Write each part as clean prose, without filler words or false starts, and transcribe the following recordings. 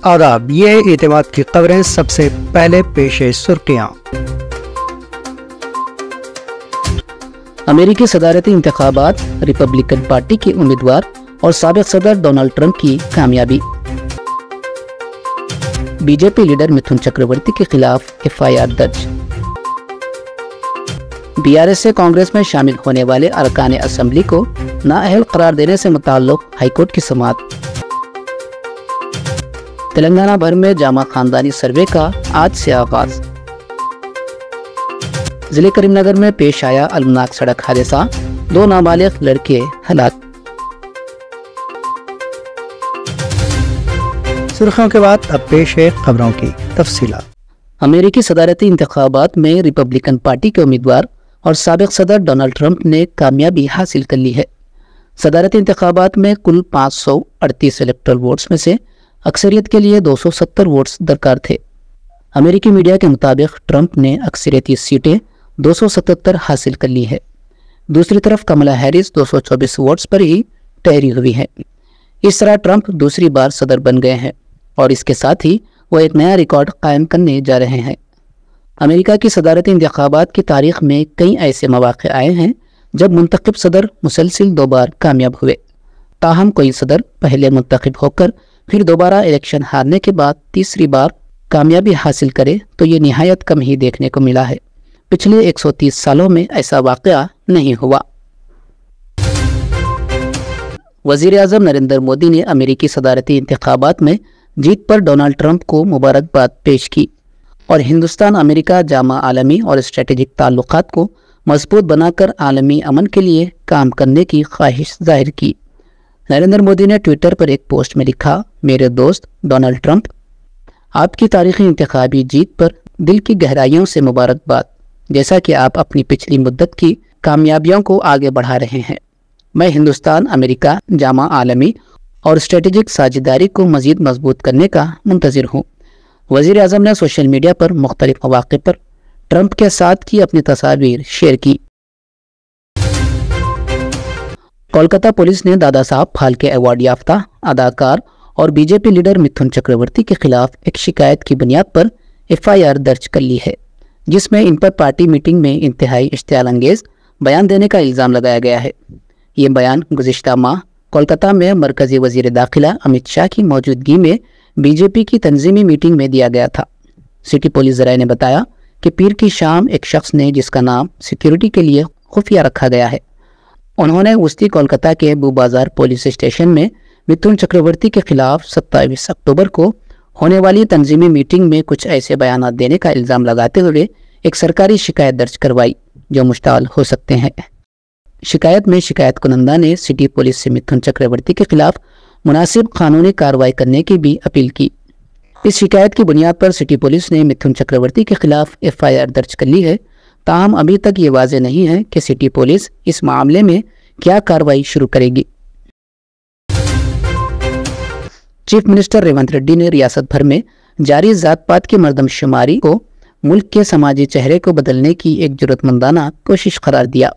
آداب، یہ اعتماد کی خبریں سب سے پہلے پیش سرخیاں۔ امریکی صدارتی انتخابات، ریپبلکن پارٹی کے امیدوار اور سابق صدر ڈونلڈ ٹرمپ کی کامیابی۔ B J P leader Mithun Chakraborty کے خلاف FIR درج۔ BRS سے کانگریس میں شامل ہونے والے ارکان اسمبلی کو نااہل قرار دینے سے متعلق ہائی کورٹ کی سماعت۔ تلنگانہ بھر میں جامع خاندانی سروے کا آج سے آغاز۔ ضلع کریم نگر میں پیش آیا المناک سڑک حادثہ، 2 نابالغ لڑکے ہلاک۔ سرخیوں کے بعد اب پیش ہے خبروں کی تفصیلات۔ امریکی صدارتی انتخابات میں ریپبلکن پارٹی کے امیدوار اور سابق صدر ڈونلڈ ٹرمپ نے کامیابی حاصل کر لی ہے۔ صدارتی انتخابات میں کل 538 الیکٹرل ووٹس میں سے اکثریت کے لیے 270 ووٹس درکار تھے۔ امریکی میڈیا کے مطابق ٹرمپ نے اکثریتی سیٹیں 277 حاصل کر لی ہے۔ دوسری طرف کملا ہیرس 224 ووٹس پر ہی ٹھہری ہوئی ہے۔ اس طرح ٹرمپ دوسری بار صدر بن گئے ہیں اور اس کے ساتھ ہی وہ ایک نیا ریکارڈ قائم کرنے جا رہے ہیں۔ امریکہ کی صدارتی انتخابات کی تاریخ میں کئی ایسے مواقع آئے ہیں جب منتخب صدر مسلسل 2 بار کامیاب ہوئے، تاہم کوئی صدر پہلے منتخب ہو کر پھر دوبارہ الیکشن ہارنے کے بعد تیسری بار کامیابی حاصل کرے تو یہ نہایت کم ہی دیکھنے کو ملا ہے۔ پچھلے 130 سالوں میں ایسا واقعہ نہیں ہوا۔ وزیر اعظم نریندر مودی نے امریکی صدارتی انتخابات میں جیت پر ڈونلڈ ٹرمپ کو مبارکباد پیش کی اور ہندوستان امریکہ جامع عالمی اور اسٹریٹجک تعلقات کو مضبوط بنا کر عالمی امن کے لیے کام کرنے کی خواہش ظاہر کی۔ نریندر مودی نے ٹویٹر پر ایک پوسٹ میں لکھا، میرے دوست ڈونلڈ ٹرمپ، آپ کی تاریخی انتخابی جیت پر دل کی گہرائیوں سے مبارکباد۔ جیسا کہ آپ اپنی پچھلی مدت کی کامیابیوں کو آگے بڑھا رہے ہیں، میں ہندوستان امریکہ جامع عالمی اور اسٹریٹجک ساجھیداری کو مزید مضبوط کرنے کا منتظر ہوں۔ وزیر اعظم نے سوشل میڈیا پر مختلف مواقع پر ٹرمپ کے ساتھ کی اپنی تصاویر شیئر کی۔ کولکتہ پولیس نے دادا صاحب پھالکے ایوارڈ یافتہ اداکار اور B J P leader Mithun Chakraborty کے خلاف ایک شکایت کی بنیاد پر FIR درج کر لی ہے، جس میں ان پر پارٹی میٹنگ میں انتہائی اشتعال انگیز بیان دینے کا الزام لگایا گیا ہے۔ یہ بیان گزشتہ ماہ کولکتہ میں مرکزی وزیر داخلہ امت شاہ کی موجودگی میں بی جے پی کی تنظیمی میٹنگ میں دیا گیا تھا۔ سٹی پولیس ذرائع نے بتایا کہ پیر کی شام ایک شخص نے، جس کا نام سیکیورٹی کے لیے خفیہ رکھا گیا ہے، انہوں نے وسطی کولکتہ کے بو بازار پولیس اسٹیشن میں متھن چکرورتی کے خلاف 27 اکتوبر کو ہونے والی تنظیمی میٹنگ میں کچھ ایسے بیانات دینے کا الزام لگاتے ہوئے ایک سرکاری شکایت درج کروائی جو مشتعل ہو سکتے ہیں۔ شکایت میں شکایت کنندہ نے سٹی پولیس سے متھن چکرورتی کے خلاف مناسب قانونی کارروائی کرنے کی بھی اپیل کی۔ اس شکایت کی بنیاد پر سٹی پولیس نے متھن چکرورتی کے خلاف FIR درج کر لی ہے، تاہم ابھی تک یہ واضح نہیں ہے کہ سٹی پولیس اس معاملے میں کیا کارروائی شروع کرے گی۔ چیف منسٹر ریونت ریڈی نے ریاست بھر میں جاری ذات پات کی مردم شماری کو ملک کے سماجی چہرے کو بدلنے کی ایک جرات مندانہ کوشش قرار دیا۔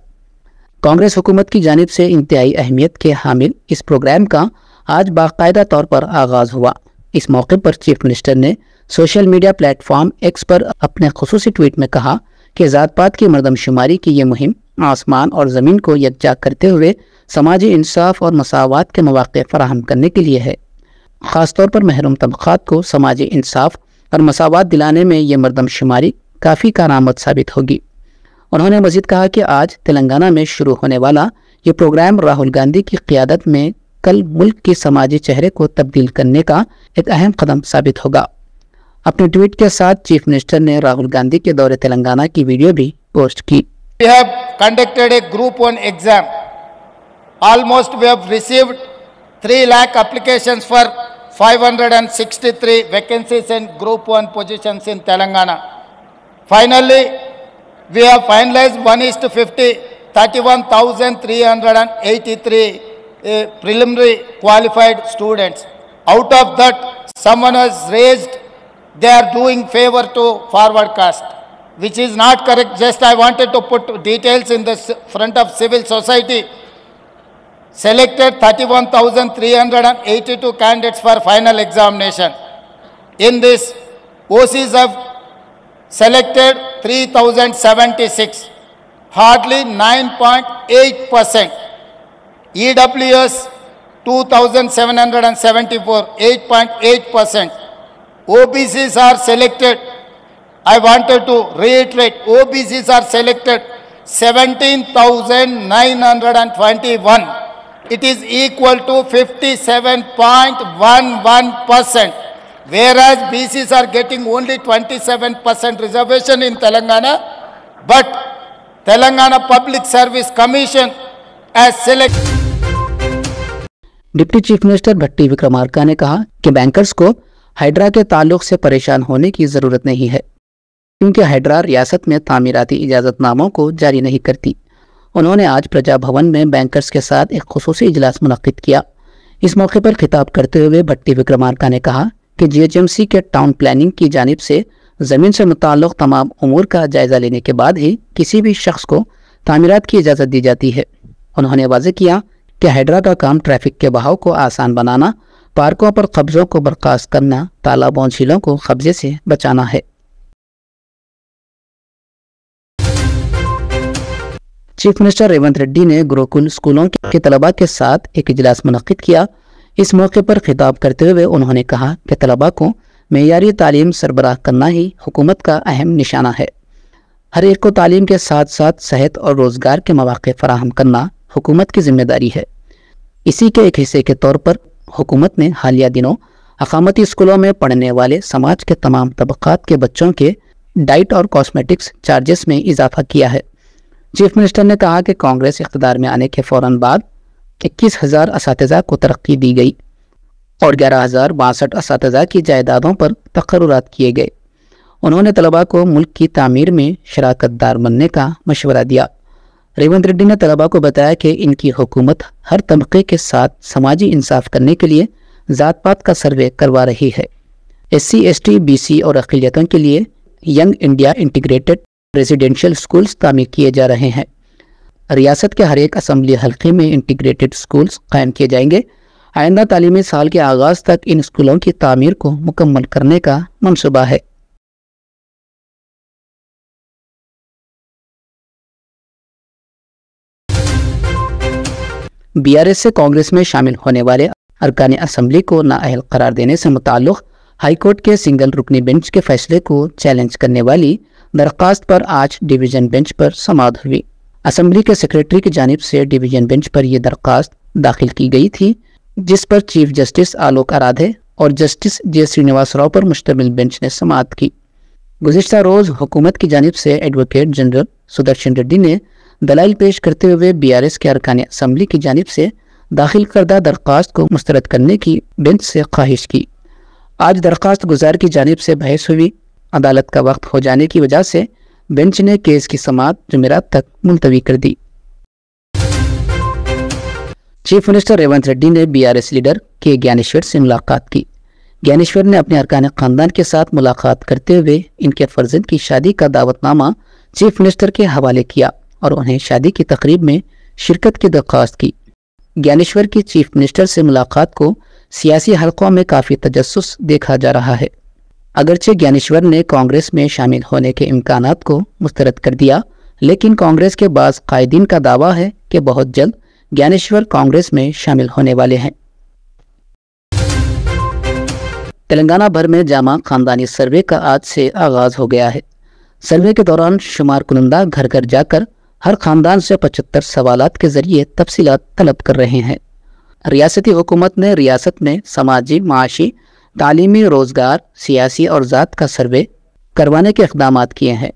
کانگریس حکومت کی جانب سے انتہائی اہمیت کے حامل اس پروگرام کا آج باقاعدہ طور پر آغاز ہوا۔ اس موقع پر چیف منسٹر نے social media platform X پر اپنے خصوصی ٹویٹ میں کہا کہ ذات پات کی مردم شماری کی یہ مہم آسمان اور زمین کو یکجا کرتے ہوئے سماجی انصاف اور مساوات کے مواقع فراہم کرنے کے لیے ہے۔ خاص طور پر محروم طبقات کو سماجی انصاف اور مساوات دلانے میں یہ مردم شماری کافی کارآمد ثابت ہوگی۔ انہوں نے مزید کہا کہ آج تلنگانہ میں شروع ہونے والا یہ پروگرام راہل گاندھی کی قیادت میں کل ملک کے سماجی چہرے کو تبدیل کرنے کا ایک اہم قدم ثابت ہوگا۔ اپنے ٹویٹ کے ساتھ چیف منسٹر نے راہل گاندھی کے دورے تلنگانہ کی ویڈیو بھی پوسٹ کی۔ We have conducted a Group 1 exam. Almost we have received 3 lakh applications for 563 vacancies in Group 1 positions in Telangana. Finally, we have finalized 1:50, 31,383 preliminary qualified students. Out of that, someone has raised they are doing favor to forward caste, which is not correct. Just I wanted to put details in the front of civil society. selected 31,382 candidates for final examination. In this, OCs have selected 3,076, hardly 9.8%. EWS 2,774, 8.8%. OBCs are selected, I wanted to reiterate, OBCs are selected 17,921. It is equal to 57.11%. Whereas BCs are getting only 27% reservation in Telangana, but Telangana Public Service Commission has selected. Deputy chief minister Bhatti Vikramarka ने कहा कि bankers को hydra के ताल्लुक से परेशान होने की जरूरत नहीं है, क्योंकि हाइड्रा रियासत में तामीराती इजाजतनामों को जारी नहीं करती। उन्होंने आज प्रजा भवन में बैंकर्स के साथ एक खुसूसी इजलास मुनक्किद किया। इस मौके पर खिताब करते हुए भट्टी विक्रमार्का ने कहा कि जीएचएमसी के टाउन प्लानिंग की जानिब से ज़मीन से मुताल्लिक़ तमाम उमूर का जायज़ा लेने के बाद ही किसी भी शख्स को तामीरात की इजाज़त दी जाती है। उन्होंने वाज़ेह किया कि हाइड्रा का काम ट्रैफिक के बहाव को आसान बनाना, पार्कों पर कब्ज़ों को बर्खास्त करना, तालाबों झीलों को कब्जे से बचाना है। चीफ मिनिस्टर रेवंत रेड्डी ने गुरुकुल स्कूलों के तलबा के साथ एक इजलास मुनक्किद किया। इस मौके पर खिताब करते हुए उन्होंने कहा कि तलबा को मेयारी तालीम सरबराह करना ही हुकूमत का अहम निशाना है। हर एक को तालीम के साथ साथ सेहत और रोज़गार के मौक़े फराहम करना हुकूमत की जिम्मेदारी है। इसी के एक हिस्से के तौर पर हुकूमत ने हालिया दिनों अक़ामती स्कूलों में पढ़ने वाले समाज के तमाम तबक़ात के बच्चों के डाइट और कॉस्मेटिक्स चार्जेस में इजाफा किया है। चीफ मिनिस्टर ने कहा कि कांग्रेस इक़्तिदार में आने के फ़ौरन बाद 21,000 असातिज़ा को तरक्की दी गई और 11,062 असातिज़ा की जायदादों पर तक़र्रुरात किए गए। उन्होंने तलबा को मुल्क की तामीर में शराकतदार बनने का मशवरा दिया। रेवंत रेड्डी ने तलबा को बताया कि इनकी हुकूमत हर तबके के साथ समाजी इंसाफ करने के लिए ज़ात पात का सर्वे करवा रही है। SC, ST, BC और अक़लियतों के लिए young India integrated residential schools तामीर किए जा रहे हैं। रियासत के हर एक असम्बली हल्के में इंटीग्रेटेड स्कूल्स कायम किए जाएंगे। आइंदा तालीमी साल के आगाज़ तक इन स्कूलों की तामीर को मुकम्मल करने का मंसूबा है। BRS से कांग्रेस में शामिल होने वाले अरकान असम्बली को नाअहल करार देने से मुताल्लिक़ हाईकोर्ट के सिंगल रुकनी बेंच के फैसले को चैलेंज करने वाली दरख्वास्त पर आज डिवीज़न बेंच पर समाअत हुई। असम्बली के सेक्रेटरी की जानिब से डिवीज़न बेंच पर यह दरख्वास्त दाखिल की गई थी, जिस पर चीफ जस्टिस आलोक आराधे और जस्टिस J. श्रीनिवास राव पर मुश्तमिल बेंच ने समाअत की। गुज़िश्ता रोज़ हुकूमत की जानिब से एडवोकेट जनरल सुदर्शन रेड्डी ने दलाइल पेश करते हुए BRS के अरकान असम्बली की जानिब से दाखिल करदा दरख्वास्त को मुस्तरद करने की बेंच से ख्वाहिश की। आज दरख्वास्त गुजार की जानिब से बहस हुई। अदालत का वक्त हो जाने की वजह से बेंच ने केस की समाअत जुमेरात तक मुलतवी कर दी। चीफ मिनिस्टर रेवंत रेड्डी ने BRS लीडर के ज्ञानेश्वर से मुलाकात की। ज्ञानेश्वर ने अपने अरकान ख़ानदान के साथ मुलाकात करते हुए इनके फर्जंद की शादी का दावतनामा चीफ मिनिस्टर के हवाले किया और उन्हें शादी की तकरीब में शिरकत की दरख्वास्त की। ज्ञानेश्वर की चीफ मिनिस्टर से मुलाकात को सियासी हलकों में काफ़ी तजस्सुस देखा जा रहा है। अगरचे ज्ञानेश्वर ने कांग्रेस में शामिल होने के इम्कानात को मुस्तरद कर दिया, लेकिन कांग्रेस के बाज़ कायदीन का दावा है कि बहुत जल्द ज्ञानेश्वर कांग्रेस में शामिल होने वाले हैं। तेलंगाना भर में जामा खानदानी सर्वे का आज से आगाज़ हो गया है। सर्वे के दौरान शुमार कुनंदा घर घर जाकर हर खानदान से 75 सवालात के जरिए तफसीलात तलब कर रहे हैं। रियासती हुकूमत ने रियासत में समाजी, माशी, तालीमी, रोज़गार, सियासी और ज़ात का सर्वे करवाने के इक़दामात किए हैं,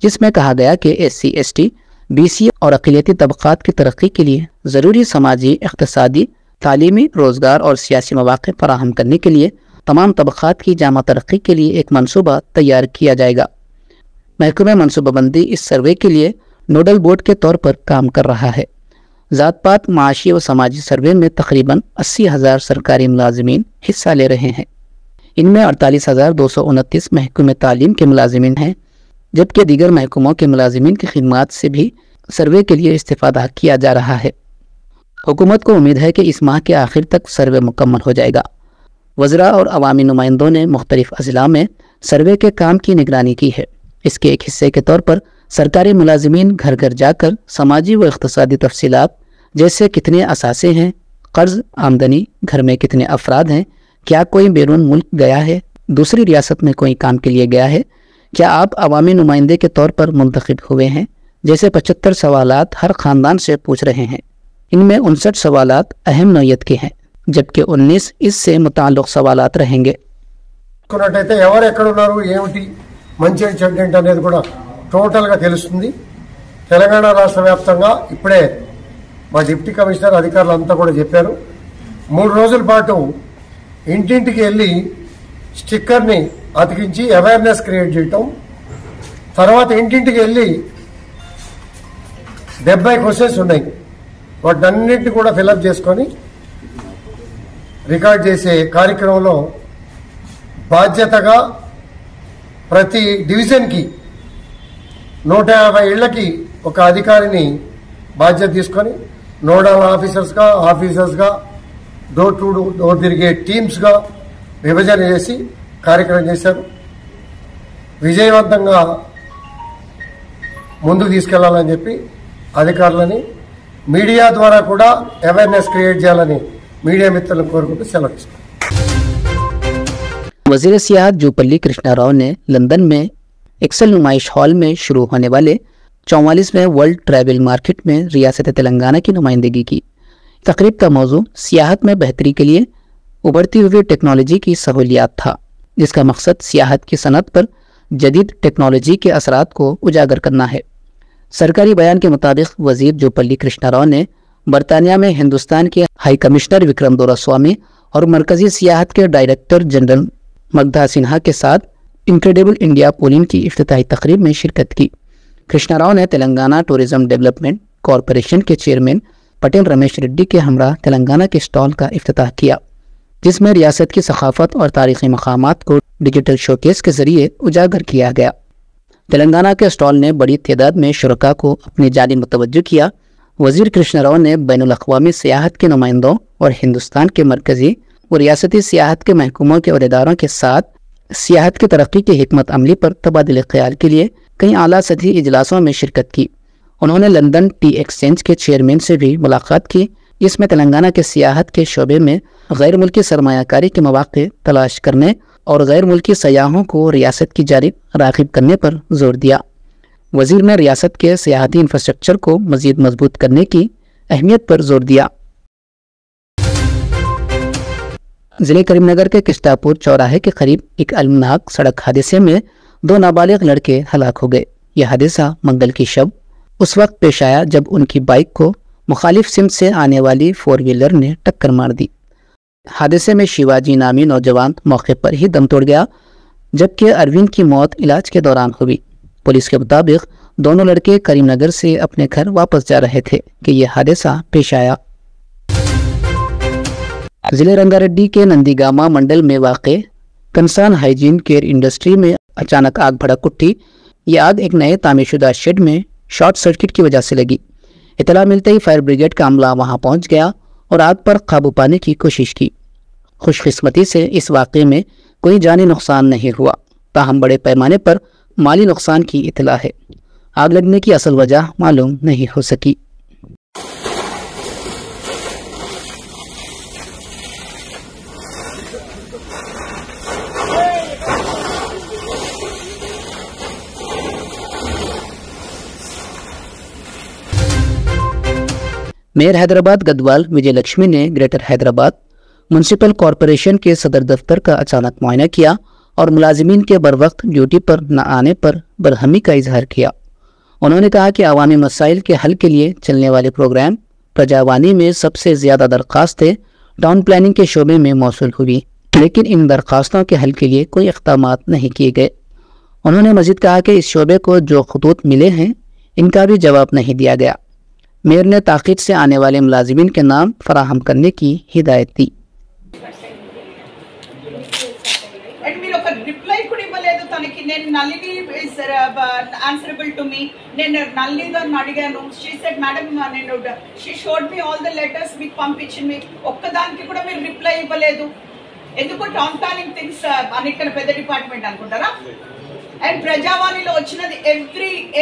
जिसमें कहा गया कि SC, ST, BC और अक़लियती तबक़ात की तरक्की के लिए ज़रूरी समाजी, इक़्तिसादी, तालीमी, रोज़गार और सियासी मौक़े फराहम करने के लिए तमाम तबक़ात की जामा तरक्की के लिए एक मनसूबा तैयार किया जाएगा। महकमे मनसूबाबंदी इस सर्वे के लिए नोडल बोर्ड के तौर पर काम कर रहा है। ज़ात पात, माशी व समाजी सर्वे में तकरीबन 80,000 सरकारी मुलाजिमीन हिस्सा ले रहे हैं। इनमें 48,229 महकमे तालीम के मुलाजिमीन हैं, जबकि दीगर महकमों के मुलाजिमीन की खिदमात से भी सर्वे के लिए इस्तिफ़ादा किया जा रहा है। हुकूमत को उम्मीद है कि इस माह के आखिर तक सर्वे मुकम्मल हो जाएगा। वज़रा और अवामी नुमाइंदों ने मुख्तलिफ अज़ला में सर्वे के काम की निगरानी की है। इसके एक हिस्से के तौर पर सरकारी मुलाजिमीन घर घर जाकर समाजी व इक़्तिसादी तफसीलात जैसे कितने असासे हैं, कर्ज, आमदनी, घर में कितने अफराद हैं, क्या कोई बैरून मुल्क गया है, दूसरी रियासत में कोई काम के लिए गया है, क्या आप अवामी नुमाइंदे के तौर पर मुंतखब हुए हैं, जैसे 75 सवालात हर ख़ानदान से पूछ रहे हैं। इनमें 59 सवालात अहम नौयत के हैं, जबकि 19 इससे मुताल्लिक़ सवालात रहेंगे। టోటల్గా తెలుస్తుంది। తెలంగాణ రాష్ట్ర వ్యాప్తంగా ఇప్పుడే మా డిప్యూటీ కమిషనర్ అధికారులంతా కూడా చెప్పారు, 3 రోజుల పాటు ఇంటింటికి వెళ్ళి స్టిక్కర్ని అతికించి అవేర్నెస్ క్రియేట్ చేయటం, తర్వాత ఇంటింటికి వెళ్ళి 70 క్వశ్చన్స్ ఉన్నాయి, వాటన్నిటిని కూడా ఫిలప్ చేసుకొని రికార్డ్ చేసే కార్యక్రమంలో బాధ్యతగా ప్రతి డివిజన్కి 150 ఇళ్లకి ఒక అధికారిని బాధ్యత తీసుకొని నోడల్ ఆఫీసర్స్గా డోర్ టు డోర్ తిరిగే టీమ్స్గా విభజన చేసి కార్యక్రమం చేశారు। విజయవంతంగా ముందుకు తీసుకెళ్లాలని చెప్పి అధికారులని మీడియా ద్వారా కూడా అవేర్నెస్ క్రియేట్ చేయాలని మీడియా మిత్రులను కోరుకుంటూ సెలవు తీసుకున్నాను। वज़ीर सियाहत जूपल्ली कृष्णा राव ने लंदन में एक्सेल नुमाइश हॉल में शुरू होने वाले 44वें वर्ल्ड ट्रैवल मार्केट में रियासत तेलंगाना की नुमाइंदगी की। तकरीब का मौजू सियाहत में बेहतरी के लिए उभरती हुई टेक्नोलॉजी की सहूलियात था, जिसका मकसद सियाहत की सनत पर जदीद टेक्नोलॉजी के असरात को उजागर करना है। सरकारी बयान के मुताबिक वज़ीर जूपल्ली कृष्णा राव ने बरतानिया में हिंदुस्तान के हाई कमिश्नर विक्रम दोरास्वामी और मरकजी सियाहत के डायरेक्टर जनरल मगधा सिन्हा के साथ इनक्रेडिबल इंडिया पोलिंग की इफ्तिताही तकरीब में शिरकत की। कृष्णा राव ने तेलंगाना टूरिज्म डेवलपमेंट कॉरपोरेशन के चेयरमैन पटेल रमेश रेड्डी के हमरा तेलंगाना के स्टॉल का इफ्तिताह किया, जिसमें रियासत की सकाफत और तारीख़ी मकामात को डिजिटल शोकेस के जरिए उजागर किया गया। तेलंगाना के स्टॉल ने बड़ी तादाद में शुरका को अपनी जानिब मुतवज्जो किया। वज़ीर कृष्णा राव ने बैनुल अक़वामी सियाहत के नुमाइंदों और हिंदुस्तान के मरकज़ी और रियासती सियाहत के महकूमों के अहदेदारों के साथ सियाहत की तरक्की की हिकमत अमली पर तबादले ख्याल के लिए कई आला सतही इजलासों में शिरकत की। उन्होंने लंदन टी एक्सचेंज के चेयरमैन से भी मुलाकात की, जिसमें तेलंगाना के सियाहत के शोबे में गैर मुल्की सरमायाकारी के मौक़े तलाश करने और गैर मुल्की सयाहों को रियासत की जानिब राग़िब करने पर जोर दिया। वज़ीर ने रियासत के सियाहती इंफ्रास्ट्रक्चर को मज़ीद मजबूत करने की अहमियत पर जोर दिया। ज़िले करीमनगर के किस्टापुर चौराहे के करीब एक अलमनाक सड़क हादसे में 2 नाबालिग लड़के हलाक हो गए। यह हादसा मंगल की शब उस वक्त पेश आया जब उनकी बाइक को मुखालिफ सिमत से आने वाली 4 व्हीलर ने टक्कर मार दी। हादसे में शिवाजी नामी नौजवान मौके पर ही दम तोड़ गया, जबकि अरविंद की मौत इलाज के दौरान हुई। पुलिस के मुताबिक दोनों लड़के करीमनगर से अपने घर वापस जा रहे थे कि यह हादसा पेश आया। जिले रंगारेड्डी के नंदीगामा मंडल में वाक़े कंसान हाइजीन केयर इंडस्ट्री में अचानक आग भड़क उठी। यह आग एक नए तामीरशुदा शेड में शॉर्ट सर्किट की वजह से लगी। इतला मिलते ही फायर ब्रिगेड का अमला वहां पहुंच गया और आग पर काबू पाने की कोशिश की। खुशकिस्मती से इस वाक़े में कोई जानी नुकसान नहीं हुआ, ताहम बड़े पैमाने पर माली नुकसान की इतला है। आग लगने की असल वजह मालूम नहीं हो सकी। मेयर हैदराबाद गदवाल विजय लक्ष्मी ने ग्रेटर हैदराबाद म्यूनसिपल कॉरपोरेशन के सदर दफ्तर का अचानक मुआयना किया और मुलाजिमीन के बर वक्त ड्यूटी पर न आने पर बरहमी का इजहार किया। उन्होंने कहा कि अवामी मसाइल के हल के लिए चलने वाले प्रोग्राम प्रजावानी में सबसे ज़्यादा दरख्वास्तें टाउन प्लानिंग के शोबे में मौसूल हुई, लेकिन इन दरख्वास्तों के हल के लिए कोई इक़दामात नहीं किए गए। उन्होंने मज़ीद कहा कि इस शोबे को जो खतूत मिले हैं इनका भी जवाब नहीं दिया गया। मेयर ने ताक़ीद से आने वाले मुलाजिमीन के नाम फराहम करने की हिदायत दी। తనకి నేను నల్లిని ఇస్ ఆన్సరబుల్ టు మీ నేను నల్లిని అడిగాను షీ సెడ్ మేడం నేను she showed me all the letters మీకు పంపించింది ఒక్కదానికి కూడా మీరు రిప్లై ఇవ్వలేదు ఎందుకు టౌన్ ప్లానింగ్ థింగ్స్ అన్నిటికన్నా పెద్ద డిపార్ట్మెంట్ అనుకుంటారా అండ్ ప్రజావాణిలో వచ్చినది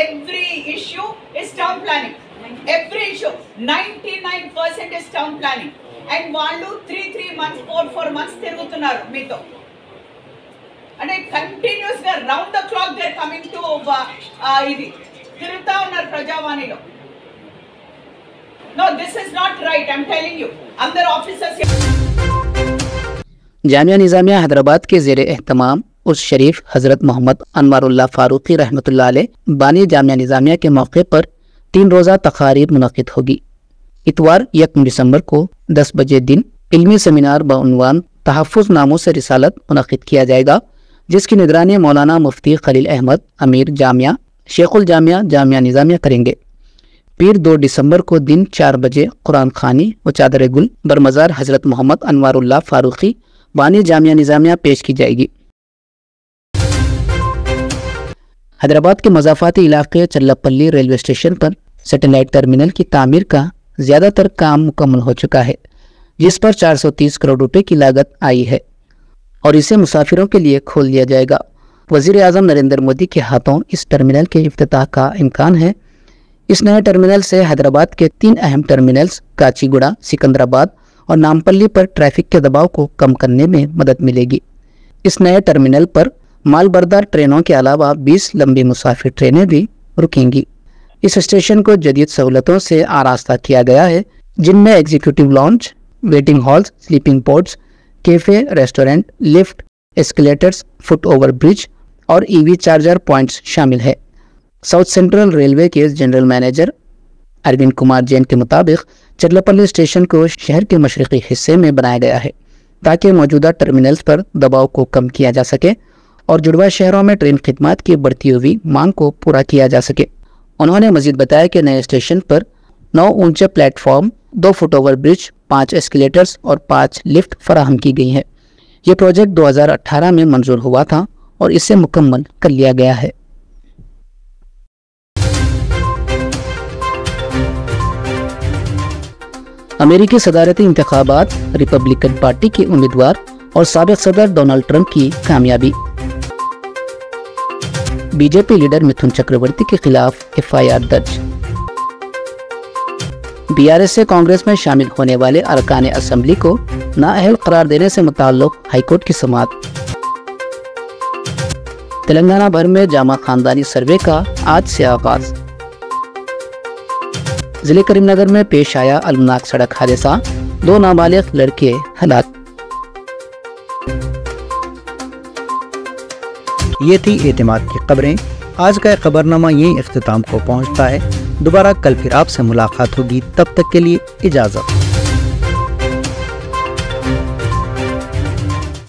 every issue is town planning every issue 99% is town planning and వాళ్ళు 3 months 4 months తిరుగుతున్నారు మీతో అంటే కంటిన్యూస్ గా round the clock they are coming to ఇది తిరుగుతా ఉన్నారు ప్రజావాణిలో no this is not right I am telling you అందరు ఆఫీసర్స్ जामिया निज़ामिया हैदराबाद के ज़ेर एहतमाम उस शरीफ हज़रत मोहम्मद अनवारुल्लाह फ़ारूक़ी रहमतुल्लाह अलैह बानी जामिया निज़ामिया के मौके पर 3 रोज़ा तक़ारीर मुनक़िद होगी। इतवार 1 दिसंबर को 10 बजे दिन इल्मी सेमिनार बउनवान तहफ़्फ़ुज़ नामों से रिसालत मुनक़िद किया जाएगा, जिसकी निगरानी मौलाना मुफ्ती खलील अहमद अमीर जामिया शेखुल जामिया जामिया निज़ामिया करेंगे। पीर 2 दिसंबर को दिन 4 बजे कुरान खानी व चादर गुल बरमज़ार हज़रत मोहम्मद अनवारुल्लाह फ़ारूक़ी बानी जामिया निज़ामिया पेश की जाएगी। हैदराबाद के मज़ाफ़ाती इलाके चल्लापल्ली रेलवे स्टेशन पर सैटेलाइट टर्मिनल की तामीर का ज़्यादातर काम मुकम्मल हो चुका है, जिस पर 430 करोड़ रुपए की लागत आई है और इसे मुसाफिरों के लिए खोल दिया जाएगा। वज़ीर आज़म नरेंद्र मोदी के हाथों इस टर्मिनल के इफ्तिताह का इम्कान है। इस नए टर्मिनल से हैदराबाद के 3 अहम टर्मिनल्स काचीगुड़ा, सिकंदराबाद और नामपल्ली पर ट्रैफिक के दबाव को कम करने में मदद मिलेगी। इस नए टर्मिनल पर मालबरदार ट्रेनों के अलावा 20 लंबी मुसाफिर ट्रेनें भी रुकेंगी। इस स्टेशन को जदीद सहूलतों से आरास्ता किया गया है, जिनमें executive launch, waiting halls, sleeping pods, cafe, restaurant, lift, escalators, foot over bridge और ईवी चार्जर पॉइंट्स शामिल है। साउथ सेंट्रल रेलवे के जनरल मैनेजर अरविंद कुमार जैन के मुताबिक चल्लापल्ली स्टेशन को शहर के मशरक़ी हिस्से में बनाया गया है ताकि मौजूदा टर्मिनल्स पर दबाव को कम किया जा सके और जुड़वा शहरों में ट्रेन खिदमत की बढ़ती हुई मांग को पूरा किया जा सके। उन्होंने मजीद बताया कि नए स्टेशन पर 9 ऊंचे platform, 2 foot over bridge, 5 escalators और 5 लिफ्ट फराहम की गई है। ये प्रोजेक्ट 2018 में मंजूर हुआ था और इसे मुकम्मल कर लिया गया है। अमेरिकी सदारती इंतखाबात, रिपब्लिकन पार्टी के उम्मीदवार और साबिक सदर डोनाल्ड ट्रंप की कामयाबी। बीजेपी लीडर मिथुन चक्रवर्ती के खिलाफ FIR दर्ज। BRS से कांग्रेस में शामिल होने वाले अरकान असेंबली को नाअहल करार देने से मुताल्लिक हाईकोर्ट की समाअत। तेलंगाना भर में जामा खानदानी सर्वे का आज से आगाज। जिले करीमनगर में पेश आया अलमनाक सड़क हादसा, 2 नाबालिग लड़के हलाक। ये थी एतमाद की खबरें। आज का खबरनामा यहीं इख्तिताम को पहुंचता है। दोबारा कल फिर आपसे मुलाकात होगी, तब तक के लिए इजाज़त।